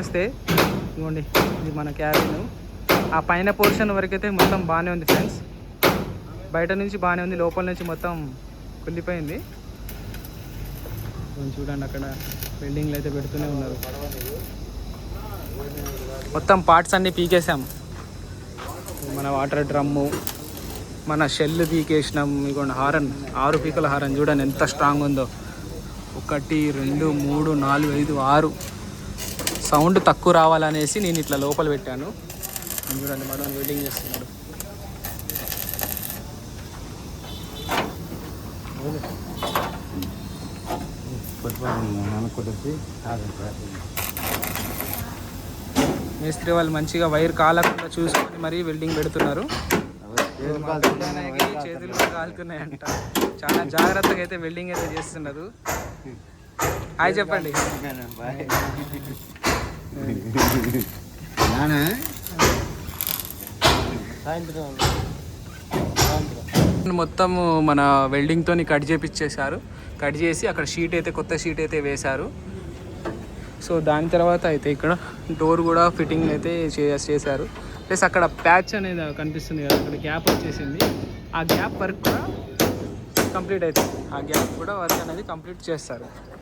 వస్తే ఇదిగోండి, ఇది మన క్యాబిన్. ఆ పైన పోర్షన్ వరకు అయితే మొత్తం బాగానే ఉంది ఫ్రెండ్స్. బయట నుంచి బాగానే ఉంది, లోపల నుంచి మొత్తం కుళ్ళిపోయింది. చూడండి అక్కడ బిల్డింగ్లు అయితే పెడుతూనే ఉన్నారు. మొత్తం పార్ట్స్ అన్నీ పీకేసాం. మన వాటర్ డ్రమ్ము, మన షెల్ పీకేసినాం. ఇదిగోండి హారన్, 6 పీకల హారన్ చూడండి ఎంత స్ట్రాంగ్ ఉందో. 1 2 3 4 5 6 సౌండ్ తక్కువ రావాలనేసి నేను ఇట్లా లోపల పెట్టాను. చూడండి మేడం వెల్డింగ్ చేస్తున్నాడు. మేస్త్రి వాళ్ళు మంచిగా వైర్ కాలకుండా చూసుకొని మరీ వెల్డింగ్ పెడుతున్నారు. చేతులు కూడా కాలుతున్నాయంట. చాలా జాగ్రత్తగా అయితే వెల్డింగ్ అయితే చేస్తున్నారు. హాయ్ చెప్పండి. మొత్తం మన వెల్డింగ్తో కట్ చేపిచ్చేశారు. కట్ చేసి అక్కడ షీట్ అయితే, కొత్త షీట్ అయితే వేశారు. సో దాని తర్వాత అయితే ఇక్కడ డోర్ కూడా ఫిట్టింగ్ అయితే చేశారు. ప్లస్ అక్కడ ప్యాచ్ అనేది కనిపిస్తుంది కదా, అక్కడ గ్యాప్ వచ్చేసింది. ఆ గ్యాప్ వర్క్ కూడా కంప్లీట్ అవుతుంది. ఆ గ్యాప్ కూడా వర్క్ అనేది కంప్లీట్ చేస్తారు.